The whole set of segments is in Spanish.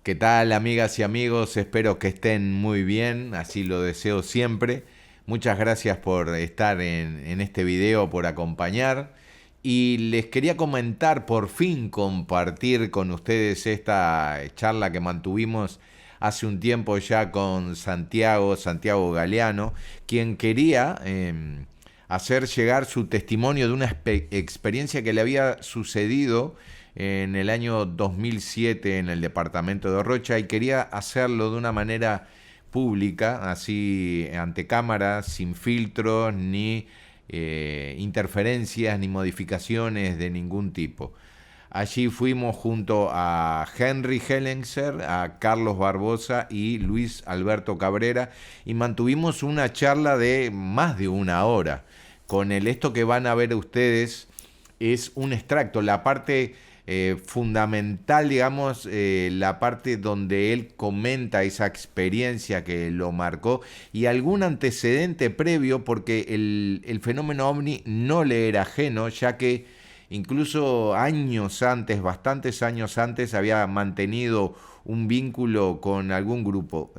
¿Qué tal, amigas y amigos? Espero que estén muy bien, así lo deseo siempre. Muchas gracias por estar en este video, por acompañar. Y les quería comentar, por fin compartir con ustedes esta charla que mantuvimos hace un tiempo ya con Santiago Galeano, quien quería hacer llegar su testimonio de una experiencia que le había sucedido en el año 2007 en el departamento de Rocha y quería hacerlo de una manera pública, así ante cámara, sin filtros, ni interferencias, ni modificaciones de ningún tipo. Allí fuimos junto a Henry Hellenser, a Carlos Barbosa y Luis Alberto Cabrera y mantuvimos una charla de más de una hora. Con esto que van a ver ustedes es un extracto, la parte fundamental, digamos, la parte donde él comenta esa experiencia que lo marcó y algún antecedente previo, porque el fenómeno ovni no le era ajeno, ya que incluso años antes, bastantes años antes, había mantenido un vínculo con algún grupo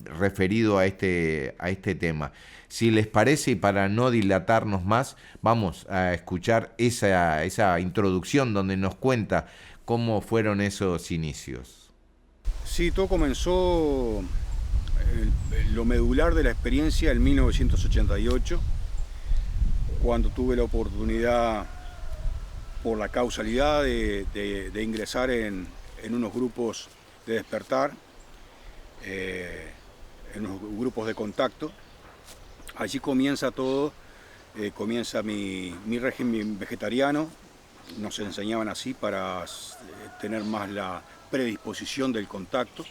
referido a este tema. Si les parece, y para no dilatarnos más, vamos a escuchar esa introducción donde nos cuenta cómo fueron esos inicios. Sí, todo comenzó, lo medular de la experiencia en 1988, cuando tuve la oportunidad, por la causalidad, de ingresar en unos grupos de despertar, en unos grupos de contacto. Allí comienza todo, comienza mi régimen vegetariano. Nos enseñaban así para tener más la predisposición del contacto,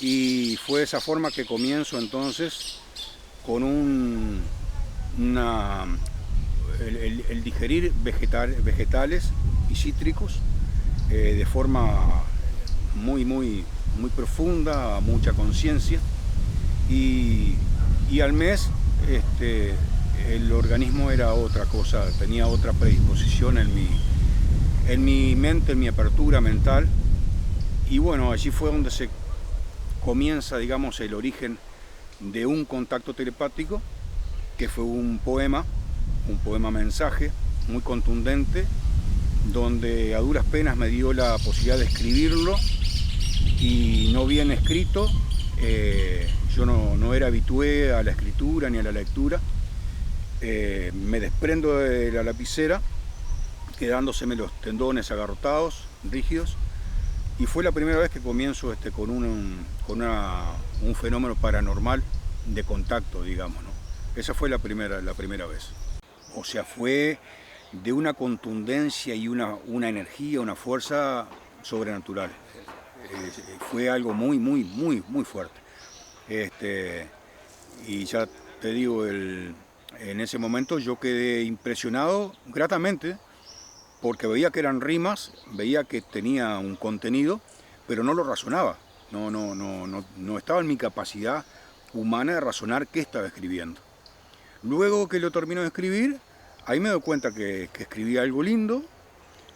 y fue de esa forma que comienzo entonces con el digerir vegetales y cítricos de forma muy profunda, a mucha conciencia, y al mes el organismo era otra cosa, tenía otra predisposición en mi mente, en mi apertura mental. Y bueno, allí fue donde se comienza, digamos, el origen de un contacto telepático, que fue un poema mensaje muy contundente, donde a duras penas me dio la posibilidad de escribirlo, y no bien escrito. Yo no era habitué a la escritura ni a la lectura. Me desprendo de la lapicera, quedándoseme los tendones agarrotados, rígidos, y fue la primera vez que comienzo con un fenómeno paranormal de contacto, digamos, ¿no? Esa fue la primera vez. O sea, fue de una contundencia y una energía, una fuerza sobrenatural. Fue algo muy fuerte. Y ya te digo, en ese momento yo quedé impresionado gratamente, porque veía que eran rimas, veía que tenía un contenido, pero no lo razonaba. No estaba en mi capacidad humana de razonar qué estaba escribiendo. Luego que lo termino de escribir, ahí me doy cuenta que escribía algo lindo,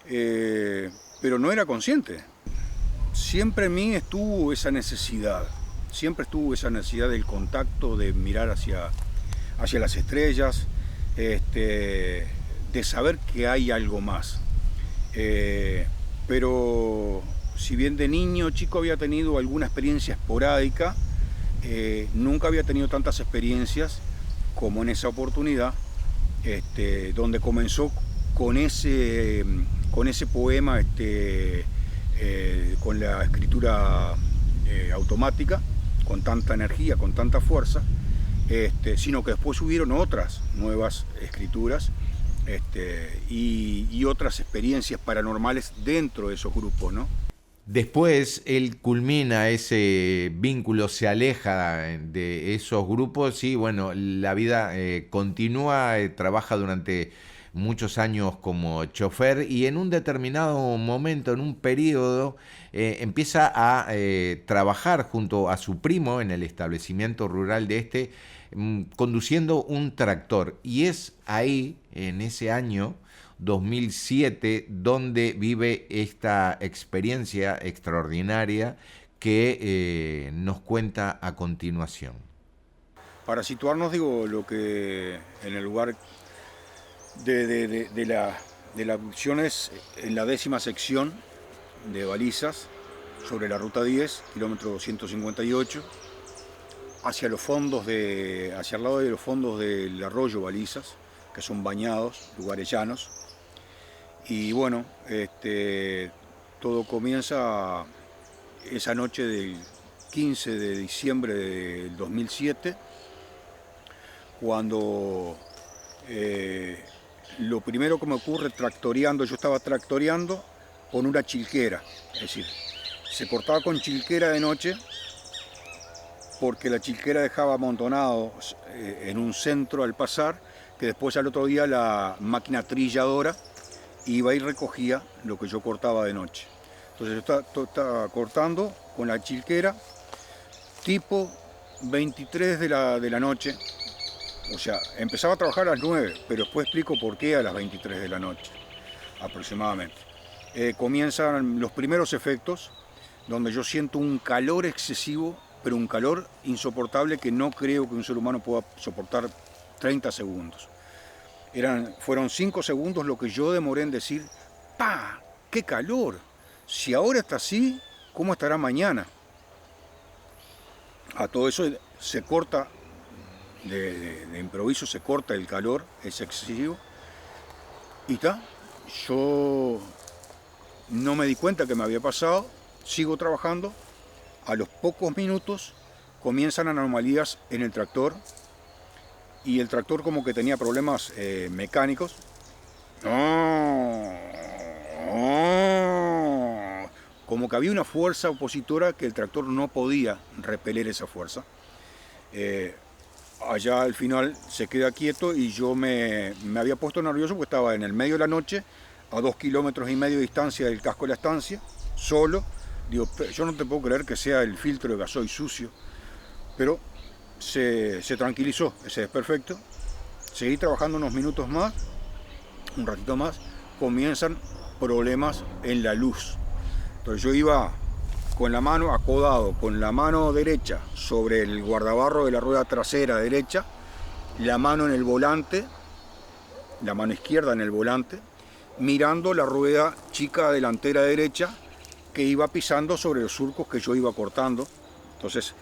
pero no era consciente. Siempre en mí estuvo esa necesidad del contacto, de mirar hacia las estrellas, de saber que hay algo más. Pero si bien de niño, chico, había tenido alguna experiencia esporádica, nunca había tenido tantas experiencias como en esa oportunidad, donde comenzó con ese poema, con la escritura automática, con tanta energía, con tanta fuerza, sino que después hubieron otras nuevas escrituras, y otras experiencias paranormales dentro de esos grupos, ¿no? Después él culmina ese vínculo, se aleja de esos grupos y bueno, la vida continúa, trabaja durante muchos años como chofer y en un determinado momento, en un periodo, empieza a trabajar junto a su primo en el establecimiento rural de conduciendo un tractor. Y es ahí, en ese año, 2007, donde vive esta experiencia extraordinaria que nos cuenta a continuación. Para situarnos, digo, lo que en el lugar de la abducción es en la 10ª sección de Balizas, sobre la ruta 10, kilómetro 258, hacia el lado de los fondos del arroyo Balizas, que son bañados, lugares llanos. Y bueno, todo comienza esa noche del 15 de diciembre del 2007, cuando lo primero que me ocurre yo estaba tractoreando con una chilquera, es decir, se cortaba con chilquera de noche porque la chilquera dejaba amontonado en un centro al pasar, que después al otro día la máquina trilladora iba y recogía lo que yo cortaba de noche. Entonces yo estaba cortando con la chilquera tipo 23 de la noche, o sea, empezaba a trabajar a las 9, pero después explico por qué a las 23 de la noche aproximadamente. Comienzan los primeros efectos, donde yo siento un calor excesivo, pero un calor insoportable que no creo que un ser humano pueda soportar 30 segundos. Fueron 5 segundos lo que yo demoré en decir, ¡pa! ¡Qué calor! Si ahora está así, ¿cómo estará mañana? A todo eso se corta, de improviso se corta el calor, es excesivo. Y está, yo no me di cuenta que me había pasado, sigo trabajando. A los pocos minutos comienzan anomalías en el tractor, y el tractor como que tenía problemas mecánicos. Como que había una fuerza opositora que el tractor no podía repeler esa fuerza. Allá al final se queda quieto y yo me había puesto nervioso porque estaba en el medio de la noche, a 2,5 kilómetros de distancia del casco de la estancia, solo. Digo, yo no te puedo creer que sea el filtro de gasoil sucio, pero se tranquilizó ese desperfecto. Seguí trabajando unos minutos más, un ratito más, comienzan problemas en la luz. Entonces yo iba con la mano acodado, con la mano derecha sobre el guardabarro de la rueda trasera derecha, la mano en el volante, la mano izquierda en el volante, mirando la rueda chica delantera derecha, que iba pisando sobre los surcos que yo iba cortando. Entonces,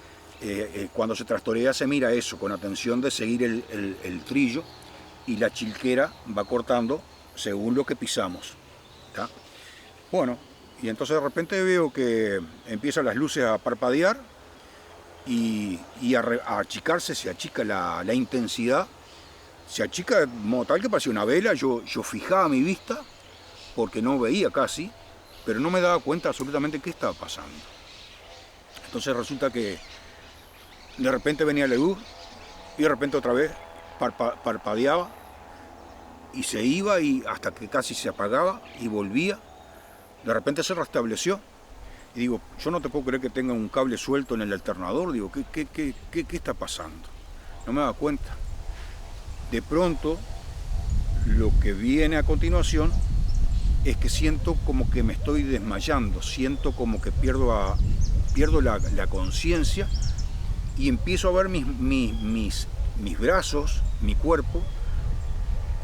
cuando se tractorea se mira eso, con atención de seguir el trillo, y la chilquera va cortando según lo que pisamos. ¿Tá? Bueno, y entonces de repente veo que empiezan las luces a parpadear y a achicarse, se achica la intensidad, se achica de modo tal que parecía una vela. Yo fijaba mi vista porque no veía casi, pero no me daba cuenta absolutamente qué estaba pasando. Entonces resulta que de repente venía la luz y de repente otra vez parpadeaba y se iba, y hasta que casi se apagaba y volvía. De repente se restableció y digo, yo no te puedo creer que tenga un cable suelto en el alternador. Digo, ¿qué está pasando? No me daba cuenta. De pronto, lo que viene a continuación es que siento como que me estoy desmayando, siento como que pierdo la conciencia y empiezo a ver mis brazos, mi cuerpo,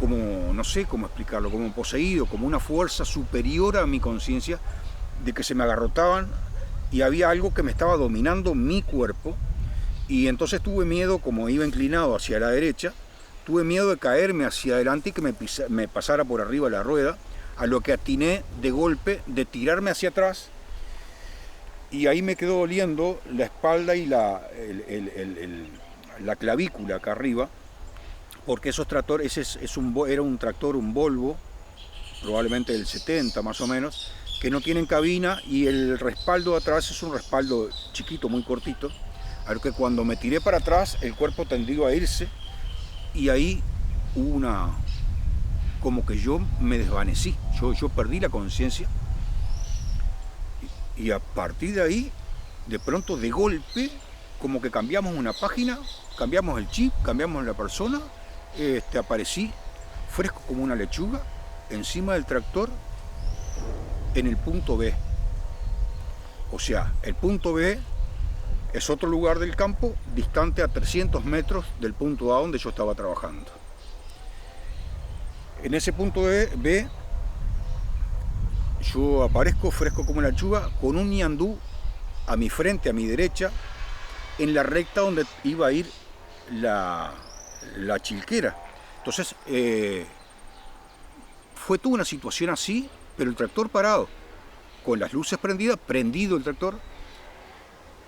como, no sé cómo explicarlo, como poseído, como una fuerza superior a mi conciencia, de que se me agarrotaban y había algo que me estaba dominando mi cuerpo. Y entonces tuve miedo, como iba inclinado hacia la derecha, tuve miedo de caerme hacia adelante y que me pasara por arriba la rueda, a lo que atiné de golpe de tirarme hacia atrás, y ahí me quedó doliendo la espalda y la clavícula acá arriba, porque esos tractores, era un tractor, un Volvo, probablemente del 70 más o menos, que no tienen cabina, y el respaldo de atrás es un respaldo chiquito, muy cortito, a lo que cuando me tiré para atrás el cuerpo tendió a irse, y ahí hubo como que yo me desvanecí, yo perdí la conciencia, y a partir de ahí, de pronto, de golpe, como que cambiamos una página, cambiamos el chip, cambiamos la persona, aparecí fresco como una lechuga, encima del tractor en el punto B. O sea, el punto B es otro lugar del campo distante a 300 metros del punto A donde yo estaba trabajando. En ese punto B yo aparezco fresco como la lechuga con un ñandú a mi frente, a mi derecha, en la recta donde iba a ir la chilquera. Entonces fue toda una situación así, pero el tractor parado, con las luces prendidas, prendido el tractor,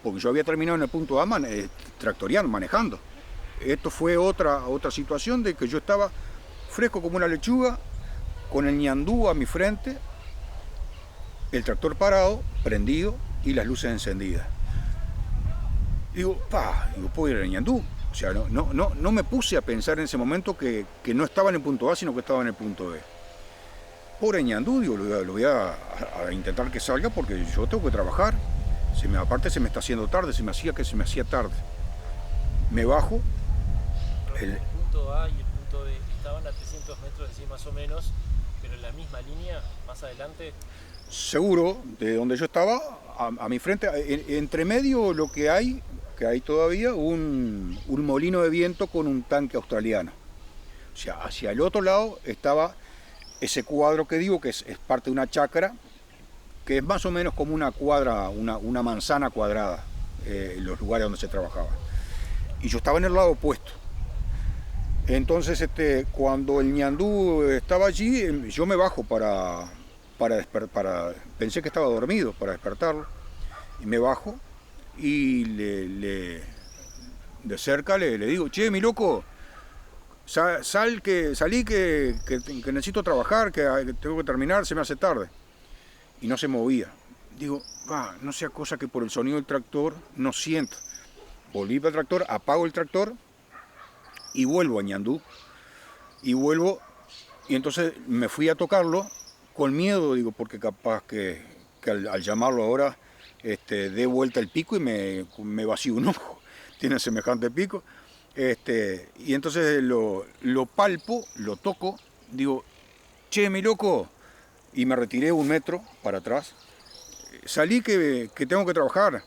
porque yo había terminado en el punto A tractoreando, manejando. Esto fue otra situación de que yo estaba fresco como una lechuga, con el ñandú a mi frente, el tractor parado, prendido y las luces encendidas. Digo, puedo ir al ñandú. O sea, no me puse a pensar en ese momento que no estaba en el punto A, sino que estaba en el punto B. Pobre ñandú, digo, lo voy a intentar que salga porque yo tengo que trabajar. Aparte se me está haciendo tarde, se me hacía tarde. Me bajo. El punto A y el punto B estaban a 300 metros de sí más o menos, pero en la misma línea, más adelante. Seguro, de donde yo estaba, a mi frente, entre medio lo que hay todavía, un molino de viento con un tanque australiano. O sea, hacia el otro lado estaba ese cuadro que digo, que es parte de una chacra, que es más o menos como una cuadra, una manzana cuadrada, los lugares donde se trabajaba. Y yo estaba en el lado opuesto. Entonces, cuando el ñandú estaba allí, yo me bajo pensé que estaba dormido, para despertarlo, y me bajo, y de cerca le digo, che, mi loco, salí que necesito trabajar, que tengo que terminar, se me hace tarde. Y no se movía. Digo, no sea cosa que por el sonido del tractor no sienta. Volví para el tractor, apago el tractor y vuelvo a ñandú. Y entonces me fui a tocarlo con miedo, digo, porque capaz que al llamarlo ahora dé vuelta el pico y me vacío un ojo. Tiene semejante pico. Y entonces lo palpo, lo toco, digo, che, mi loco, y me retiré 1 metro para atrás. Salí que tengo que trabajar.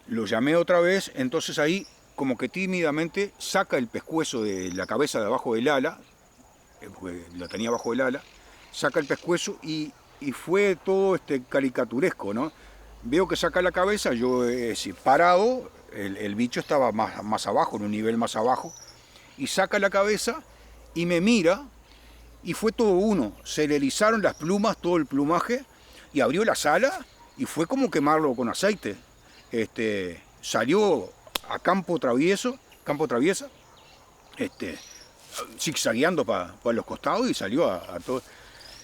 Lo llamé otra vez, entonces ahí como que tímidamente saca el pescuezo de la cabeza de abajo del ala, porque la tenía abajo del ala, saca el pescuezo y fue todo caricaturesco, ¿no? Veo que saca la cabeza, yo parado, el bicho estaba más abajo, en un nivel más abajo, y saca la cabeza y me mira, y fue todo uno, se le erizaron las plumas, todo el plumaje, y abrió las alas, y fue como quemarlo con aceite. Salió a campo traviesa, zigzagueando para los costados, y salió a todo.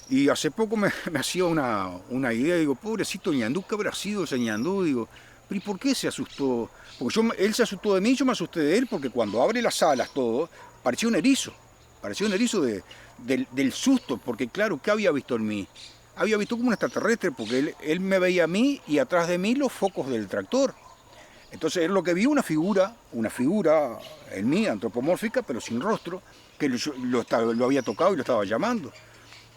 Y hace poco me hacía una idea, digo, pobrecito ñandú, ¿qué habrá sido ese ñandú? Digo, pero ¿y por qué se asustó? Porque él se asustó de mí, yo me asusté de él, porque cuando abre las alas todo, parecía un erizo del susto, porque claro, ¿qué había visto en mí? Había visto como un extraterrestre, porque él me veía a mí y atrás de mí los focos del tractor. Entonces él lo que vio una figura en mí, antropomórfica, pero sin rostro, que lo había tocado y lo estaba llamando.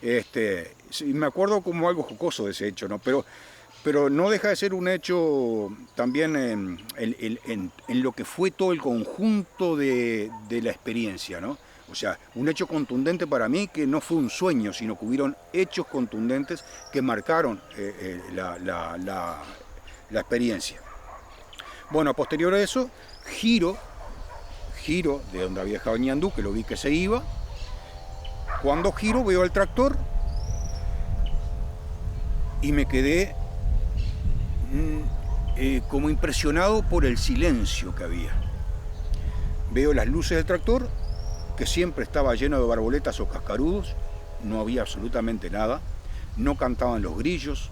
Me acuerdo como algo jocoso de ese hecho, ¿no? Pero no deja de ser un hecho también en lo que fue todo el conjunto de la experiencia, ¿no? O sea, un hecho contundente para mí, que no fue un sueño, sino que hubieron hechos contundentes que marcaron la experiencia. Bueno, a posterior a eso, giro de donde había dejado ñandú, que lo vi que se iba. Cuando giro veo el tractor y me quedé como impresionado por el silencio que había. Veo las luces del tractor, que siempre estaba lleno de barboletas o cascarudos, no había absolutamente nada, no cantaban los grillos,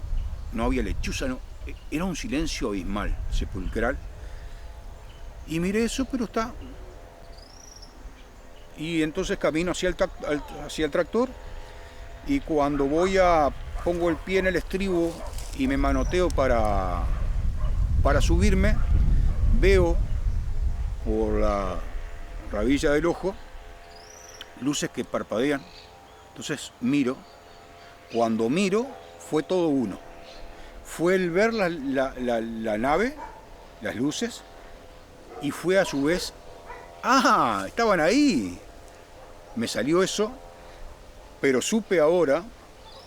no había lechuza, era un silencio abismal, sepulcral. Y miré eso, pero está. Y entonces camino hacia el tractor, y cuando pongo el pie en el estribo y me manoteo para subirme, veo por la rabilla del ojo luces que parpadean, Entonces miro, cuando miro fue todo uno. Fue el ver la nave, las luces, y fue a su vez, ¡ah! Estaban ahí. Me salió eso, pero supe ahora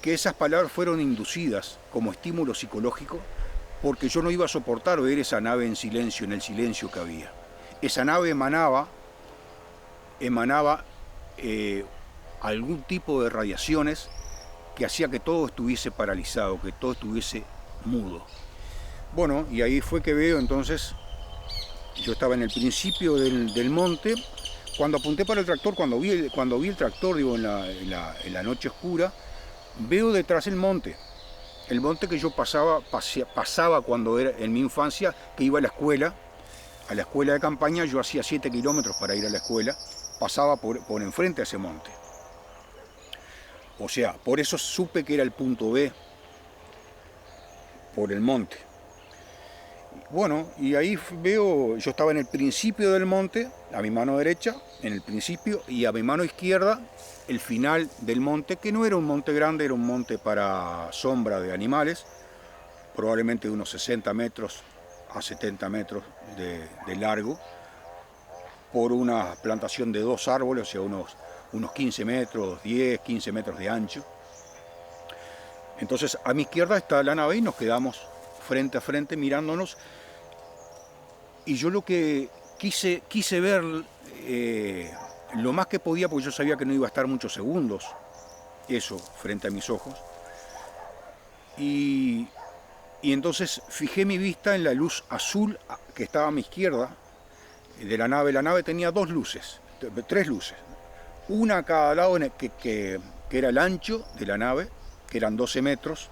que esas palabras fueron inducidas como estímulo psicológico porque yo no iba a soportar ver esa nave en silencio, en el silencio que había. Esa nave emanaba algún tipo de radiaciones que hacía que todo estuviese paralizado, que todo estuviese mudo. Bueno, y ahí fue que veo entonces, yo estaba en el principio del monte, cuando apunté para el tractor, cuando vi el tractor, digo, en la noche oscura, veo detrás el monte que yo pasaba cuando era en mi infancia, que iba a la escuela de campaña. Yo hacía 7 kilómetros para ir a la escuela, pasaba por enfrente a ese monte. O sea, por eso supe que era el punto B, por el monte. Bueno, y ahí veo, yo estaba en el principio del monte, a mi mano derecha, en el principio, y a mi mano izquierda, el final del monte, que no era un monte grande, era un monte para sombra de animales, probablemente de unos 60 metros a 70 metros de largo, por una plantación de 2 árboles, o sea, unos 15 metros, 10, 15 metros de ancho. Entonces, a mi izquierda está la nave y nos quedamos frente a frente mirándonos, y yo lo que quise ver lo más que podía, porque yo sabía que no iba a estar muchos segundos eso frente a mis ojos, y entonces fijé mi vista en la luz azul que estaba a mi izquierda de la nave. La nave tenía 2 luces, 3 luces, una a cada lado que era el ancho de la nave, que eran 12 metros.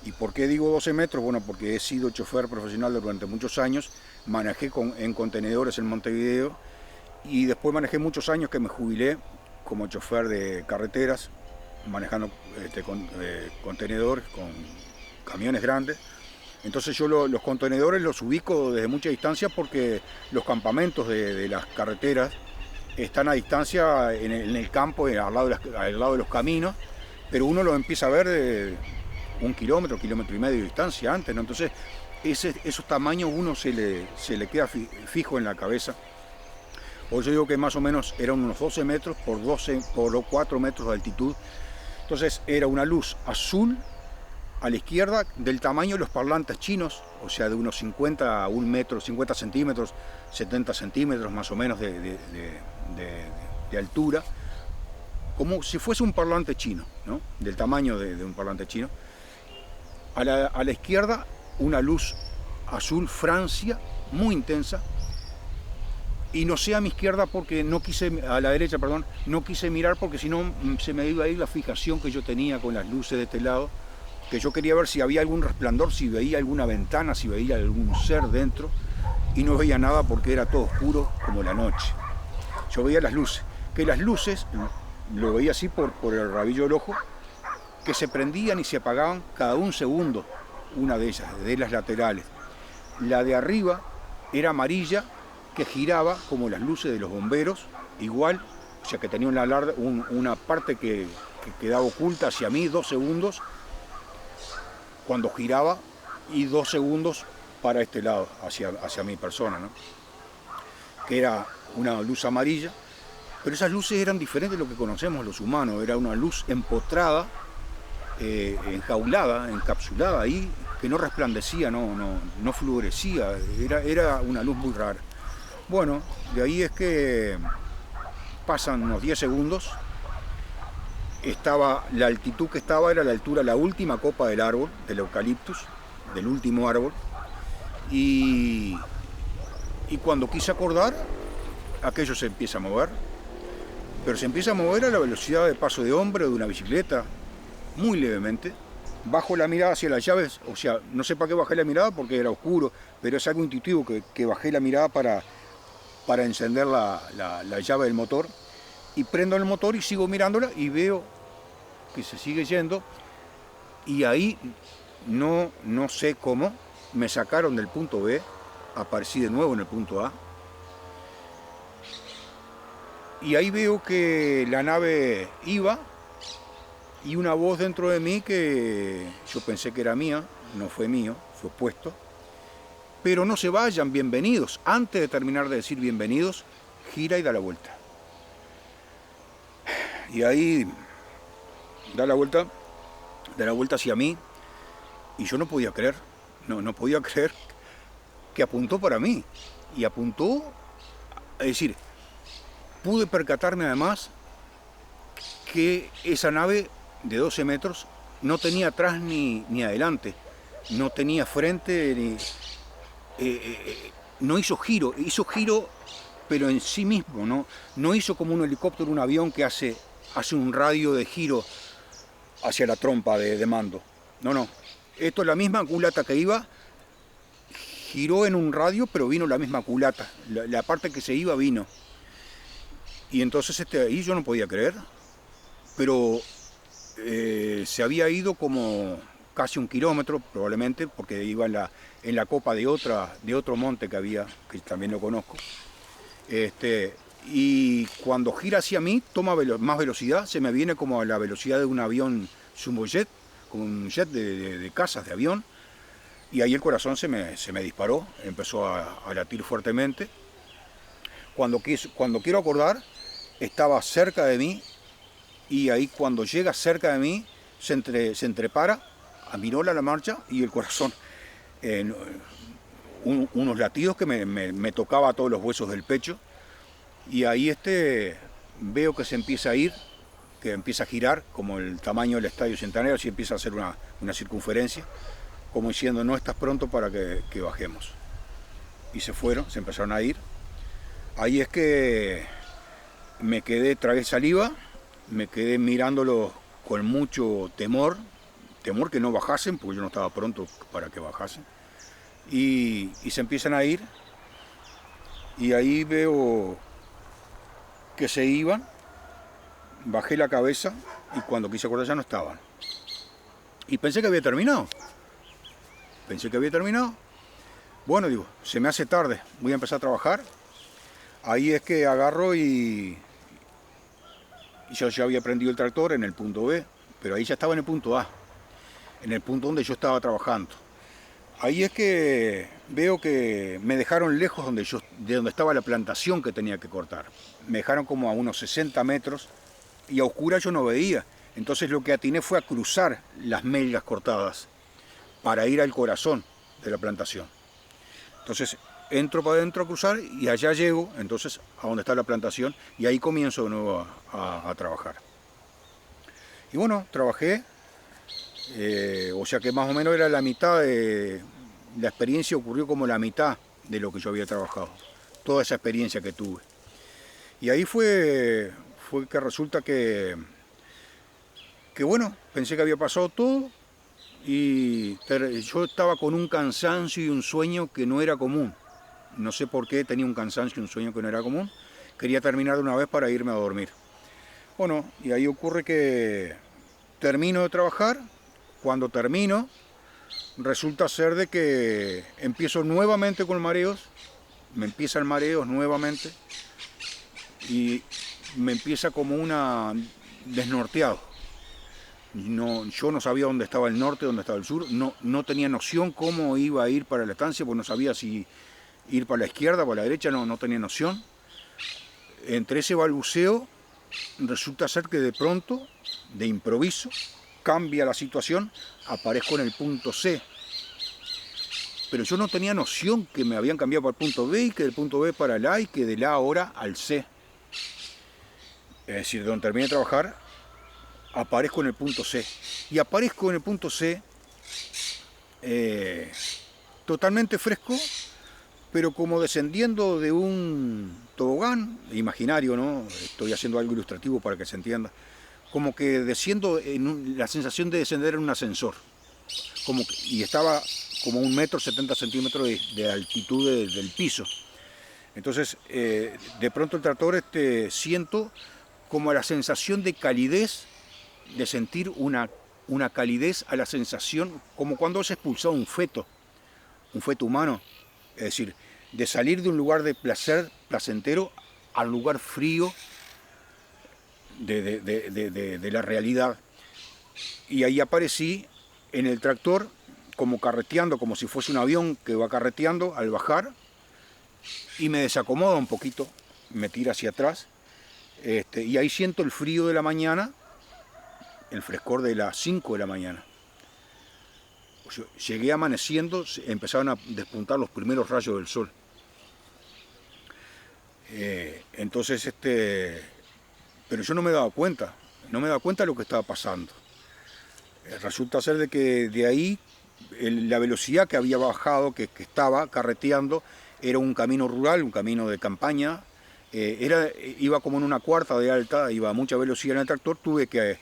¿Y por qué digo 12 metros? Bueno, porque he sido chofer profesional durante muchos años, manejé en contenedores en Montevideo, y después manejé muchos años que me jubilé como chofer de carreteras, manejando contenedores con camiones grandes. Entonces yo los contenedores los ubico desde mucha distancia, porque los campamentos de las carreteras están a distancia en el campo, al lado de los caminos, pero uno los empieza a ver de 1 kilómetro, 1,5 kilómetros de distancia antes, ¿no? Entonces esos tamaños uno se le queda fijo en la cabeza. Por eso digo que más o menos eran unos 12 metros por 4 metros de altitud. Entonces era una luz azul a la izquierda del tamaño de los parlantes chinos, o sea, de unos 50 a 1 metro, 50 centímetros, 70 centímetros más o menos de altura, como si fuese un parlante chino, ¿no? Del tamaño de un parlante chino. A la izquierda una luz azul Francia, muy intensa, y no sé a mi izquierda porque a la derecha, perdón, no quise mirar porque si no se me iba a ir la fijación que yo tenía con las luces de este lado, que yo quería ver si había algún resplandor, si veía alguna ventana, si veía algún ser dentro, y no veía nada porque era todo oscuro como la noche. Yo veía las luces, lo veía así por el rabillo del ojo, que se prendían y se apagaban cada 1 segundo, una de ellas, de las laterales. La de arriba era amarilla, que giraba como las luces de los bomberos, igual, o sea que tenía una parte que quedaba oculta hacia mí 2 segundos cuando giraba, y 2 segundos para este lado, hacia mi persona, ¿no? Que era una luz amarilla, pero esas luces eran diferentes de lo que conocemos los humanos. Era una luz empotrada, enjaulada, encapsulada ahí, que no resplandecía, no fluorescía, era una luz muy rara. Bueno, de ahí es que pasan unos 10 segundos, la altitud que estaba era la altura, la última copa del árbol, del eucaliptus, del último árbol, y cuando quise acordar, aquello se empieza a mover, pero se empieza a mover a la velocidad de paso de hombre o de una bicicleta, muy levemente. Bajo la mirada hacia las llaves, o sea, no sé para qué bajé la mirada porque era oscuro, pero es algo intuitivo que bajé la mirada para encender la llave del motor, y prendo el motor y sigo mirándola y veo que se sigue yendo, y ahí no sé cómo me sacaron del punto B, aparecí de nuevo en el punto A, y ahí veo que la nave iba y una voz dentro de mí que yo pensé que era mía, no fue mío, fue puesto. Pero no se vayan, bienvenidos. Antes de terminar de decir bienvenidos, gira y da la vuelta. Y ahí da la vuelta hacia mí, y yo no podía creer, no podía creer que apuntó para mí. Y apuntó, es decir, pude percatarme además que esa nave de 12 metros no tenía atrás ni adelante, no tenía frente, no hizo giro pero en sí mismo, no hizo como un helicóptero, un avión que hace un radio de giro hacia la trompa de mando. No. Esto es la misma culata que iba, giró en un radio, pero vino la misma culata. La parte que se iba vino. Y entonces ahí yo no podía creer, pero se había ido como casi 1 kilómetro probablemente, porque iba en la copa de otro monte que había, que también lo conozco. Y cuando gira hacia mí, toma más velocidad, se me viene como a la velocidad de un avión Jumbojet, como un jet de cazas de avión, y ahí el corazón se me disparó, empezó a latir fuertemente. Cuando quiero acordar, estaba cerca de mí, y ahí cuando llega cerca de mí, se entrepara, aminola la marcha, y el corazón, unos latidos que me tocaba todos los huesos del pecho, y ahí veo que se empieza a ir, que empieza a girar, como el tamaño del Estadio Centenario, así empieza a hacer una circunferencia, como diciendo, no estás pronto para que bajemos. Y se empezaron a ir. Ahí es que me quedé, tragué saliva, me quedé mirándolo con mucho temor que no bajasen, porque yo no estaba pronto para que bajasen. Y se empiezan a ir, y ahí veo que se iban, bajé la cabeza, y cuando quise acordar ya no estaban. Y pensé que había terminado. Bueno, digo, se me hace tarde, voy a empezar a trabajar. Ahí es que agarro y yo ya había prendido el tractor en el punto B, pero ahí ya estaba en el punto A, en el punto donde yo estaba trabajando. Ahí es que veo que me dejaron lejos de donde estaba la plantación que tenía que cortar. Me dejaron como a unos 60 metros y a oscuras yo no veía. Entonces lo que atiné fue a cruzar las melgas cortadas para ir al corazón de la plantación. Entonces entro para adentro a cruzar y allá llego entonces a donde está la plantación y ahí comienzo de nuevo a trabajar. Y bueno, trabajé. O sea que más o menos era la mitad de la experiencia, ocurrió como la mitad de lo que yo había trabajado, toda esa experiencia que tuve. Y ahí fue que resulta que bueno, pensé que había pasado todo y yo estaba con un cansancio y un sueño que no era común. No sé por qué tenía un cansancio y un sueño que no era común. Quería terminar de una vez para irme a dormir. Bueno, y ahí ocurre que termino de trabajar. Cuando termino, resulta ser de que empiezo nuevamente con mareos, me empiezan mareos nuevamente y me empieza como una desnorteado. Yo no sabía dónde estaba el norte, dónde estaba el sur, no tenía noción cómo iba a ir para la estancia, porque no sabía si ir para la izquierda, para la derecha, no tenía noción. Entre ese balbuceo, resulta ser que de pronto, de improviso, cambia la situación, aparezco en el punto C. Pero yo no tenía noción que me habían cambiado para el punto B y que del punto B para el A y que del A ahora al C. Es decir, donde terminé de trabajar, aparezco en el punto C. Y aparezco en el punto C totalmente fresco, pero como descendiendo de un tobogán imaginario, ¿no? Estoy haciendo algo ilustrativo para que se entienda. Como que desciendo la sensación de descender en un ascensor. Y estaba como 1,70 m de altitud del piso. Entonces, de pronto el tractor siento como la sensación de calidez, de sentir una calidez a la sensación, como cuando se expulsado un feto humano. Es decir, de salir de un lugar de placer placentero al lugar frío de la realidad. y ahí aparecí en el tractor como carreteando, como si fuese un avión que va carreteando al bajar, y me desacomoda un poquito, me tira hacia atrás, y ahí siento el frío de la mañana, el frescor de las 5 de la mañana. Yo llegué amaneciendo, empezaron a despuntar los primeros rayos del sol. Entonces, pero yo no me daba cuenta de lo que estaba pasando. Resulta ser de que de ahí la velocidad que había bajado, que estaba carreteando, era un camino rural, un camino de campaña, iba como en una cuarta de alta, iba a mucha velocidad en el tractor, tuve que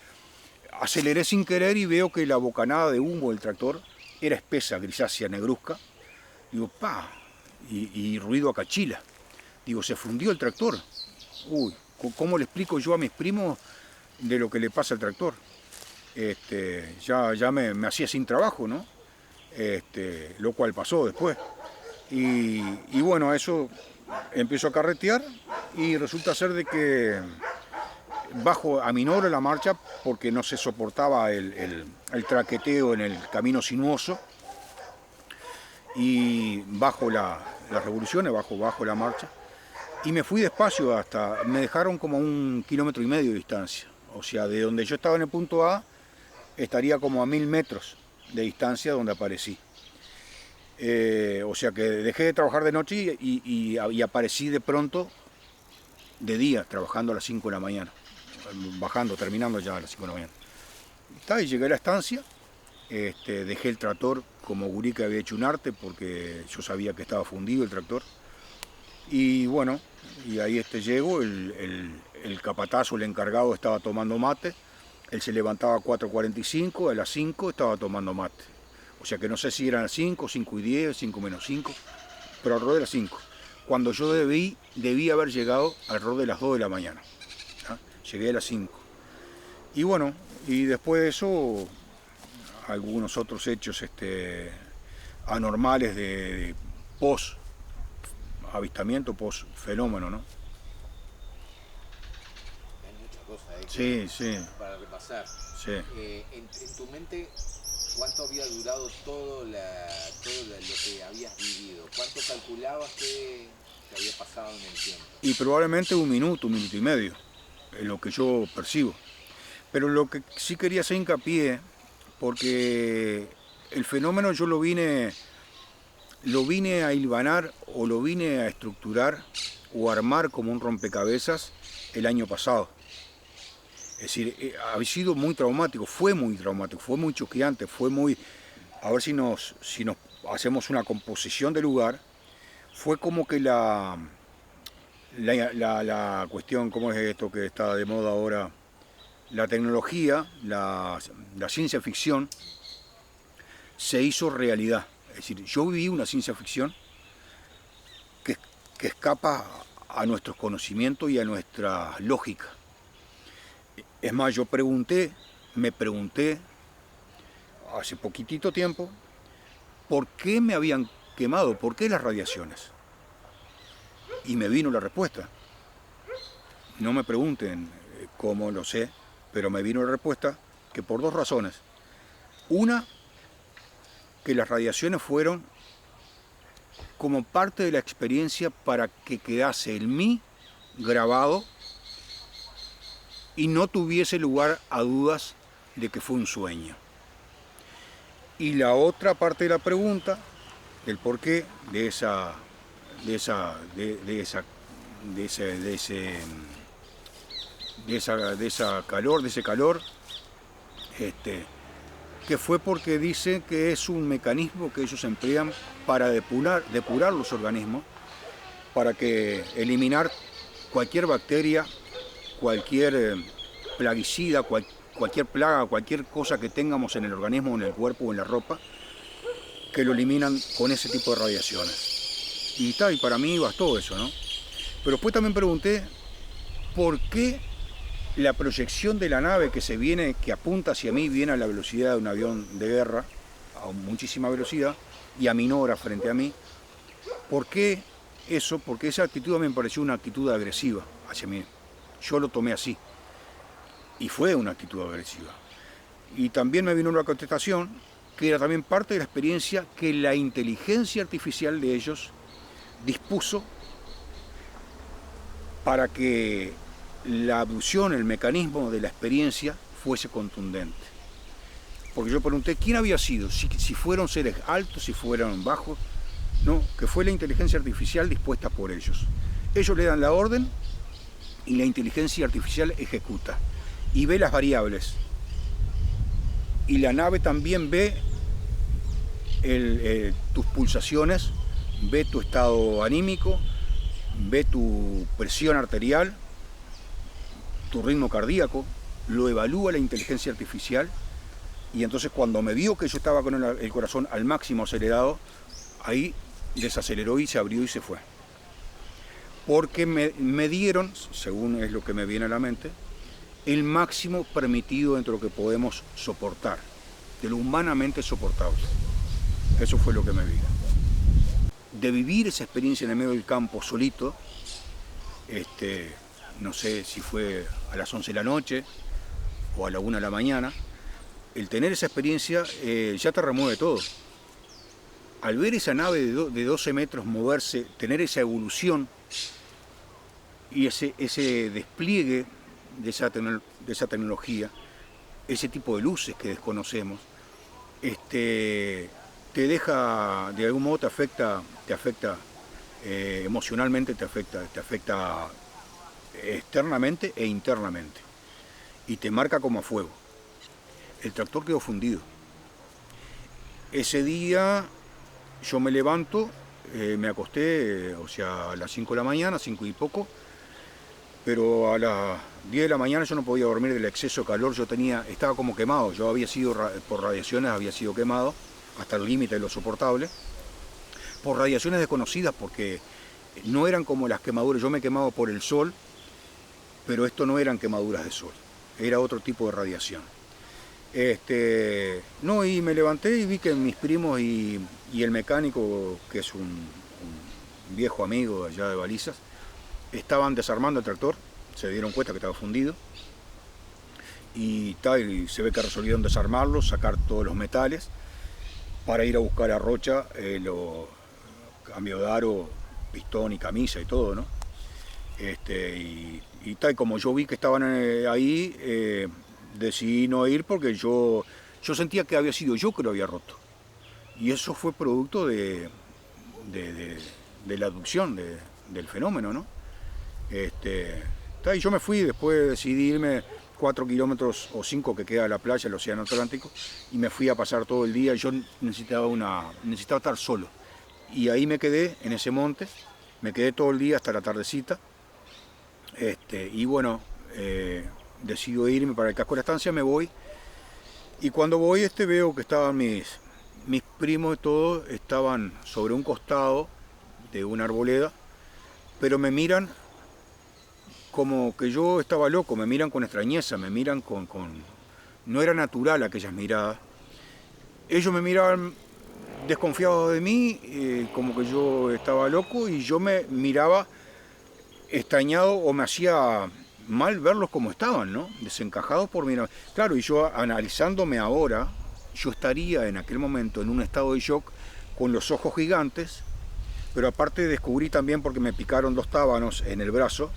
aceleré sin querer y veo que la bocanada de humo del tractor era espesa, grisácea, negruzca. Digo, pa, y ruido a cachila. Digo, se fundió el tractor. Uy, ¿cómo le explico yo a mis primos de lo que le pasa al tractor? Ya me hacía sin trabajo, ¿no? Lo cual pasó después. Y bueno, eso empiezo a carretear y resulta ser de que bajo, aminoro la marcha porque no se soportaba el traqueteo en el camino sinuoso, y bajo las revoluciones, bajo la marcha, y me fui despacio me dejaron como 1,5 kilómetros de distancia. O sea, de donde yo estaba en el punto A, estaría como a 1000 metros de distancia donde aparecí. O sea que dejé de trabajar de noche y aparecí de pronto de día, trabajando a las 5 de la mañana, terminando ya a las 5 de la mañana. Y llegué a la estancia, dejé el tractor como gurí que había hecho un arte, porque yo sabía que estaba fundido el tractor. Y bueno, y ahí llego, el capatazo, el encargado, estaba tomando mate. Él se levantaba a 4:45, a las 5 estaba tomando mate. O sea que no sé si eran las 5, 5:10, 5 menos 5, pero alrededor de las 5. Cuando yo debí haber llegado alrededor de las 2 de la mañana. ¿Ah? Llegué a las 5. Y bueno, y después de eso, algunos otros hechos anormales de post-avistamiento, post-fenómeno, ¿no? Hay muchas cosas ahí Sí. para repasar. Sí. En tu mente, ¿cuánto había durado todo lo que habías vivido? ¿Cuánto calculabas que había pasado en el tiempo? Y probablemente 1 minuto, 1 minuto y medio, es lo que yo percibo. Pero lo que sí quería hacer hincapié, porque el fenómeno yo lo vine a hilvanar, o lo vine a estructurar o armar como un rompecabezas el año pasado. Es decir, ha sido muy traumático, fue muy choqueante, a ver si nos hacemos una composición del lugar, fue como que la cuestión, ¿cómo es esto que está de moda ahora? La tecnología, la ciencia ficción, se hizo realidad. Es decir, yo viví una ciencia ficción que escapa a nuestros conocimientos y a nuestra lógica. Es más, me pregunté hace poquitito tiempo, ¿por qué me habían quemado? ¿Por qué las radiaciones? Y me vino la respuesta. No me pregunten cómo lo sé, pero me vino la respuesta que por 2 razones. Una, que las radiaciones fueron como parte de la experiencia para que quedase en mí grabado y no tuviese lugar a dudas de que fue un sueño. Y la otra parte de la pregunta, el porqué de ese calor, que fue porque dicen que es un mecanismo que ellos emplean para depurar los organismos, para que eliminar cualquier bacteria, cualquier plaguicida, cualquier plaga, cualquier cosa que tengamos en el organismo, en el cuerpo o en la ropa, que lo eliminan con ese tipo de radiaciones. Y para mí bastó eso, ¿no? Pero después también pregunté por qué la proyección de la nave que apunta hacia mí, viene a la velocidad de un avión de guerra, a muchísima velocidad, y aminora frente a mí. ¿Por qué eso? Porque esa actitud me pareció una actitud agresiva hacia mí. Yo lo tomé así. Y fue una actitud agresiva. Y también me vino una contestación que era también parte de la experiencia que la inteligencia artificial de ellos dispuso para que la abducción, el mecanismo de la experiencia fuese contundente. Porque yo pregunté quién había sido, si fueron seres altos, si fueron bajos. No, que fue la inteligencia artificial dispuesta por ellos. Ellos le dan la orden y la inteligencia artificial ejecuta y ve las variables. Y la nave también ve tus pulsaciones, ve tu estado anímico, ve tu presión arterial, tu ritmo cardíaco, lo evalúa la inteligencia artificial. Y entonces cuando me vio que yo estaba con el corazón al máximo acelerado, ahí desaceleró y se abrió y se fue. Porque me dieron, según es lo que me viene a la mente, el máximo permitido dentro de lo que podemos soportar, de lo humanamente soportable. Eso fue lo que me vino. De vivir esa experiencia en el medio del campo solito, no sé si fue a las 11 de la noche o a la 1 de la mañana, el tener esa experiencia ya te remueve todo. Al ver esa nave de 12 metros moverse, tener esa evolución y ese despliegue de esa tecnología, ese tipo de luces que desconocemos, te deja, de algún modo te afecta emocionalmente, te afecta externamente e internamente, y te marca como a fuego. El tractor quedó fundido. Ese día yo me levanto, me acosté, o sea, a las 5 de la mañana, 5 y poco, pero a las 10 de la mañana yo no podía dormir del exceso de calor, estaba como quemado, yo había sido, por radiaciones había sido quemado, hasta el límite de lo soportable, por radiaciones desconocidas, porque no eran como las quemaduras, yo me quemaba por el sol, pero esto no eran quemaduras de sol, era otro tipo de radiación. No, y me levanté y vi que mis primos y el mecánico, que es un viejo amigo allá de Balizas, estaban desarmando el tractor, se dieron cuenta que estaba fundido, y se ve que resolvieron desarmarlo, sacar todos los metales, para ir a buscar a Rocha, cambio de aro, pistón y camisa y todo, ¿no? Como yo vi que estaban ahí, decidí no ir porque yo sentía que había sido yo que lo había roto. Y eso fue producto de la abducción del fenómeno, ¿no? Y yo me fui, después decidí irme 4 kilómetros o 5 que queda de la playa, el Océano Atlántico, y me fui a pasar todo el día. Yo necesitaba estar solo. Y ahí me quedé, en ese monte, me quedé todo el día hasta la tardecita. Y bueno, decido irme para el casco de la estancia, me voy. Y cuando voy, veo que estaban mis primos y todos, estaban sobre un costado de una arboleda, pero me miran como que yo estaba loco, me miran con extrañeza, me miran no era natural aquellas miradas. Ellos me miraban desconfiados de mí, como que yo estaba loco, y yo me miraba extrañado, o me hacía mal verlos como estaban, ¿no? Desencajados por mirar. Claro, y yo analizándome ahora, yo estaría en aquel momento en un estado de shock, con los ojos gigantes, pero aparte descubrí también, porque me picaron 2 tábanos en el brazo,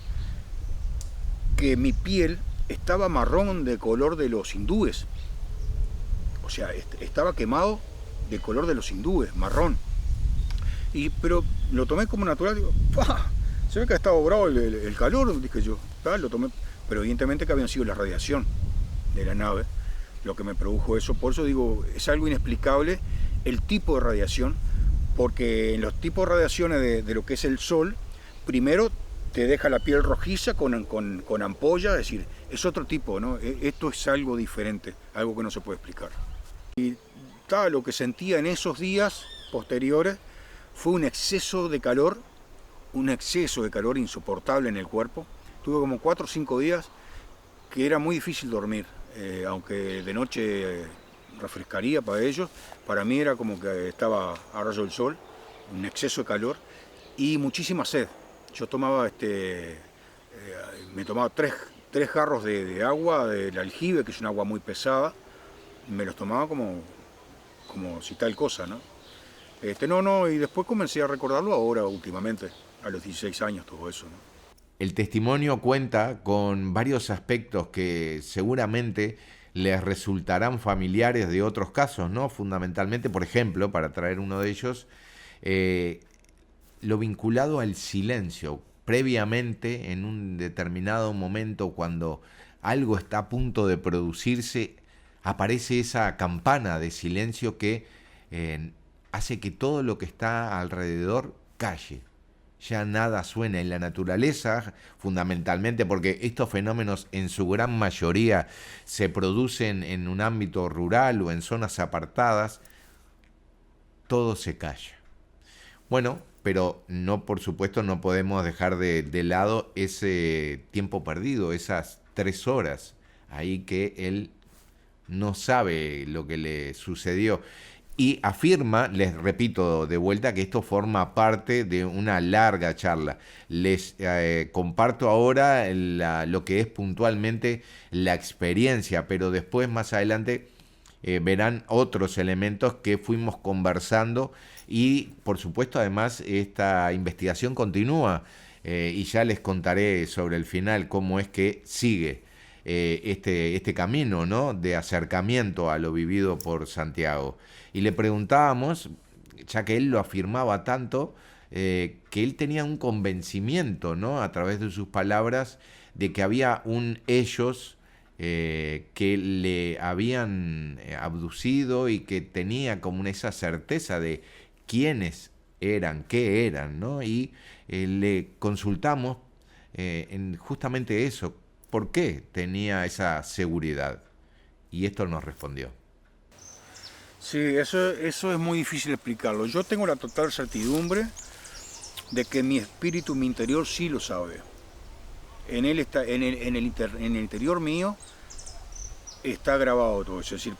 que mi piel estaba marrón de color de los hindúes. O sea, estaba quemado de color de los hindúes, marrón. Pero lo tomé como natural, digo, ¡pah! Se ve que ha estado bravo el calor, dije yo. Lo tomé, pero evidentemente que habían sido la radiación de la nave lo que me produjo eso. Por eso digo, es algo inexplicable el tipo de radiación, porque en los tipos de radiaciones de lo que es el sol, primero te deja la piel rojiza con ampolla, es decir, es otro tipo, ¿no? Esto es algo diferente, algo que no se puede explicar. Y lo que sentía en esos días posteriores fue un exceso de calor insoportable en el cuerpo. Tuve como 4 o 5 días que era muy difícil dormir, aunque de noche refrescaría para ellos, para mí era como que estaba a rayo del sol, un exceso de calor y muchísima sed. Yo tomaba, me tomaba 3 jarros de agua del aljibe, que es un agua muy pesada, me los tomaba como si tal cosa, ¿no? No, y después comencé a recordarlo ahora, últimamente, a los 16 años, todo eso, ¿no? El testimonio cuenta con varios aspectos que seguramente les resultarán familiares de otros casos, ¿no? Fundamentalmente, por ejemplo, para traer uno de ellos, lo vinculado al silencio. Previamente, en un determinado momento, cuando algo está a punto de producirse, aparece esa campana de silencio que hace que todo lo que está alrededor calle. Ya nada suena en la naturaleza, fundamentalmente porque estos fenómenos en su gran mayoría se producen en un ámbito rural o en zonas apartadas, todo se calla. Bueno, pero no, por supuesto, no podemos dejar de lado ese tiempo perdido, esas 3 horas ahí que él no sabe lo que le sucedió. Y afirma, les repito de vuelta, que esto forma parte de una larga charla. Les comparto ahora lo que es puntualmente la experiencia, pero después, más adelante, verán otros elementos que fuimos conversando y, por supuesto, además, esta investigación continúa y ya les contaré sobre el final cómo es que sigue este camino, ¿no?, de acercamiento a lo vivido por Santiago. Y le preguntábamos, ya que él lo afirmaba tanto, que él tenía un convencimiento, ¿no?, a través de sus palabras, de que había un ellos que le habían abducido y que tenía como esa certeza de quiénes eran, qué eran, ¿no? Y le consultamos en justamente eso, ¿por qué tenía esa seguridad? Y esto nos respondió. Sí, eso es muy difícil explicarlo. Yo tengo la total certidumbre de que mi espíritu, mi interior sí lo sabe. En él está, en el interior mío está grabado todo eso. Es decir,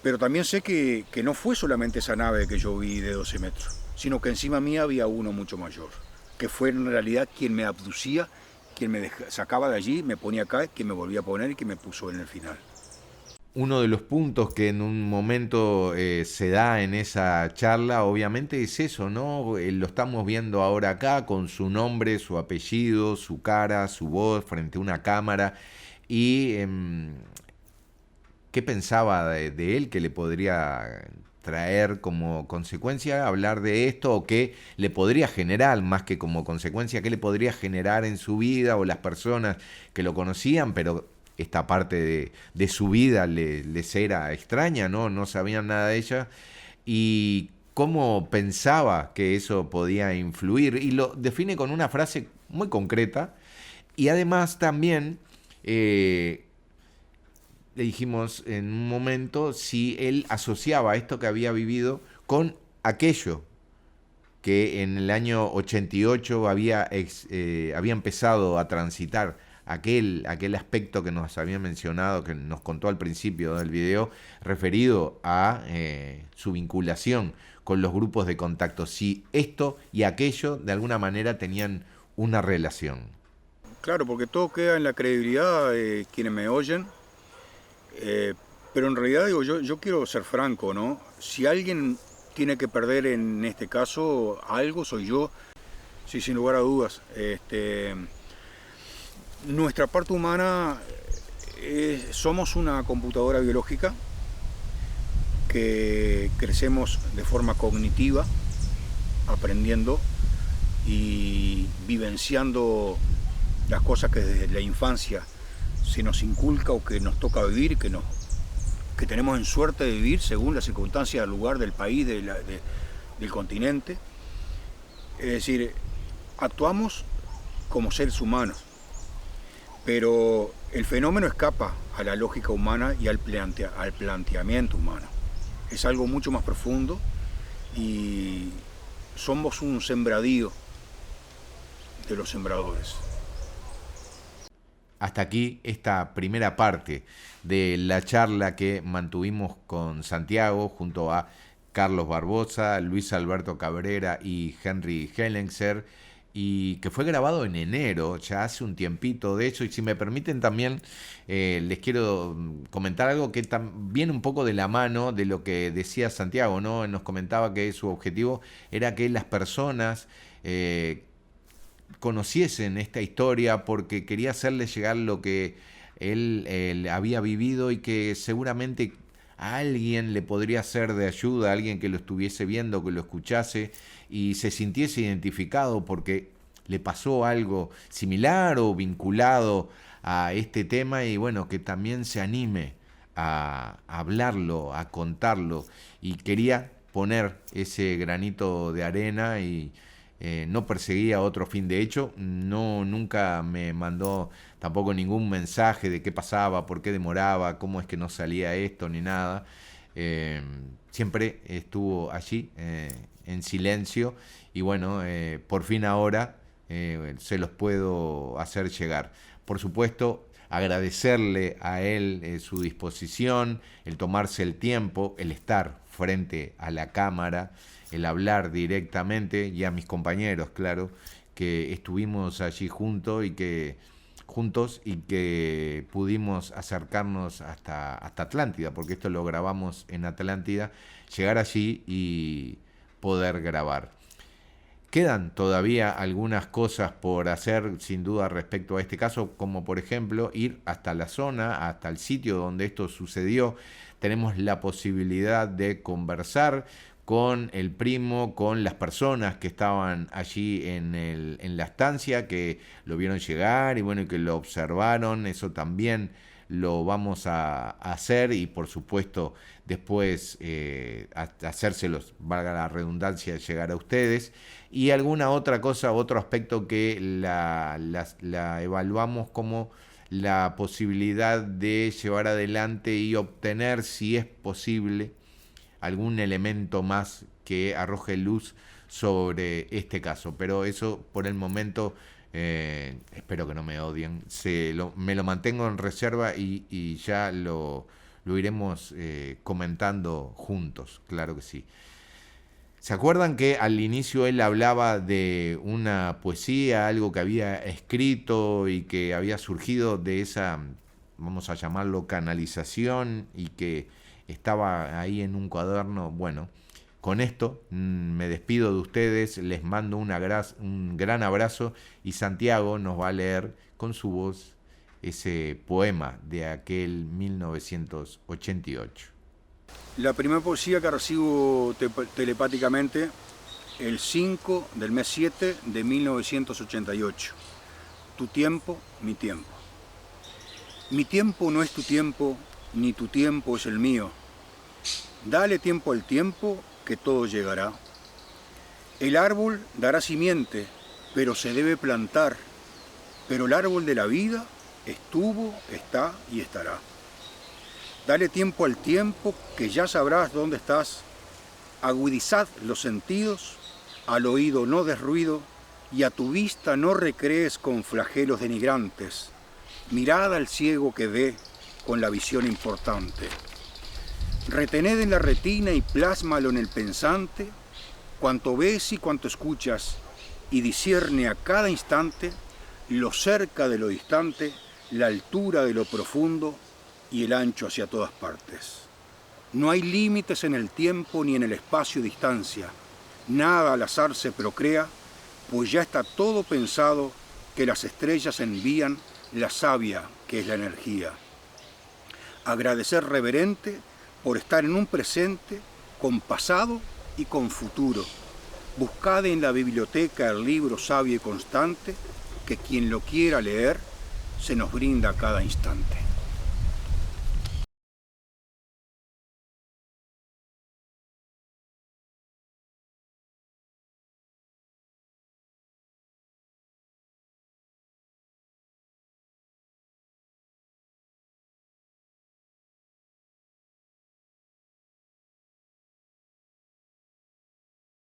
pero también sé que no fue solamente esa nave que yo vi de 12 metros, sino que encima mía había uno mucho mayor, que fue en realidad quien me abducía, quien me sacaba de allí, me ponía acá, quien me volvía a poner y quien me puso en el final. Uno de los puntos que en un momento se da en esa charla, obviamente, es eso, ¿no? Lo estamos viendo ahora acá con su nombre, su apellido, su cara, su voz frente a una cámara. Y ¿qué pensaba de él que le podría traer como consecuencia hablar de esto, o qué le podría generar, más que como consecuencia, qué le podría generar en su vida o las personas que lo conocían, pero esta parte de su vida les era extraña, ¿no? No sabían nada de ella, y cómo pensaba que eso podía influir, y lo define con una frase muy concreta, y además también le dijimos en un momento si él asociaba esto que había vivido con aquello que en el año 88 había empezado a transitar, aquel aspecto que nos había mencionado, que nos contó al principio del video, referido a su vinculación con los grupos de contacto, si esto y aquello de alguna manera tenían una relación. Claro, porque todo queda en la credibilidad de quienes me oyen, pero en realidad digo, yo quiero ser franco, ¿no? Si alguien tiene que perder en este caso algo, soy yo, sí, sin lugar a dudas. Nuestra parte humana somos una computadora biológica que crecemos de forma cognitiva, aprendiendo y vivenciando las cosas que desde la infancia se nos inculca o que nos toca vivir, que tenemos en suerte de vivir según las circunstancias del lugar, del país, del continente. Es decir, actuamos como seres humanos, pero el fenómeno escapa a la lógica humana y al planteamiento humano. Es algo mucho más profundo y somos un sembradío de los sembradores. Hasta aquí esta primera parte de la charla que mantuvimos con Santiago junto a Carlos Barbosa, Luis Alberto Cabrera y Henry Hellenser, y que fue grabado en enero, ya hace un tiempito de eso, y si me permiten también les quiero comentar algo que viene un poco de la mano de lo que decía Santiago, ¿no? Nos comentaba que su objetivo era que las personas conociesen esta historia porque quería hacerles llegar lo que él había vivido y que seguramente a alguien le podría ser de ayuda, a alguien que lo estuviese viendo, que lo escuchase y se sintiese identificado porque le pasó algo similar o vinculado a este tema y bueno, que también se anime a hablarlo, a contarlo. Y quería poner ese granito de arena y no perseguía otro fin. De hecho, nunca me mandó tampoco ningún mensaje de qué pasaba, por qué demoraba, cómo es que no salía esto, ni nada. Siempre estuvo allí en silencio y bueno, por fin ahora se los puedo hacer llegar. Por supuesto, agradecerle a él su disposición, el tomarse el tiempo, el estar frente a la cámara, el hablar directamente, y a mis compañeros, claro, que estuvimos allí juntos y que pudimos acercarnos hasta Atlántida, porque esto lo grabamos en Atlántida, llegar allí y poder grabar. Quedan todavía algunas cosas por hacer, sin duda, respecto a este caso, como por ejemplo ir hasta la zona, hasta el sitio donde esto sucedió. Tenemos la posibilidad de conversar con el primo, con las personas que estaban allí en la estancia, que lo vieron llegar y bueno, que lo observaron. Eso también lo vamos a hacer y por supuesto después hacérselos, valga la redundancia, llegar a ustedes. Y alguna otra cosa, otro aspecto que la evaluamos como la posibilidad de llevar adelante y obtener, si es posible, algún elemento más que arroje luz sobre este caso. Pero eso por el momento, espero que no me odien, me lo mantengo en reserva y ya lo iremos comentando juntos, claro que sí. ¿Se acuerdan que al inicio él hablaba de una poesía, algo que había escrito y que había surgido de esa, vamos a llamarlo, canalización y que estaba ahí en un cuaderno? Bueno, con esto me despido de ustedes, les mando un gran abrazo y Santiago nos va a leer con su voz ese poema de aquel 1988. La primera poesía que recibo telepáticamente, el 5 del mes 7 de 1988. Tu tiempo, mi tiempo. Mi tiempo no es tu tiempo, ni tu tiempo es el mío. Dale tiempo al tiempo, que todo llegará. El árbol dará simiente, pero se debe plantar. Pero el árbol de la vida estuvo, está y estará. Dale tiempo al tiempo, que ya sabrás dónde estás. Agudizad los sentidos, al oído no des ruido, y a tu vista no recrees con flagelos denigrantes. Mirad al ciego que ve con la visión importante. Retened en la retina y plásmalo en el pensante, cuanto ves y cuanto escuchas, y discierne a cada instante lo cerca de lo distante, la altura de lo profundo, y el ancho hacia todas partes. No hay límites en el tiempo ni en el espacio-distancia. Nada al azar se procrea, pues ya está todo pensado que las estrellas envían la savia que es la energía. Agradecer reverente por estar en un presente con pasado y con futuro. Buscad en la biblioteca el libro sabio y constante que quien lo quiera leer se nos brinda a cada instante.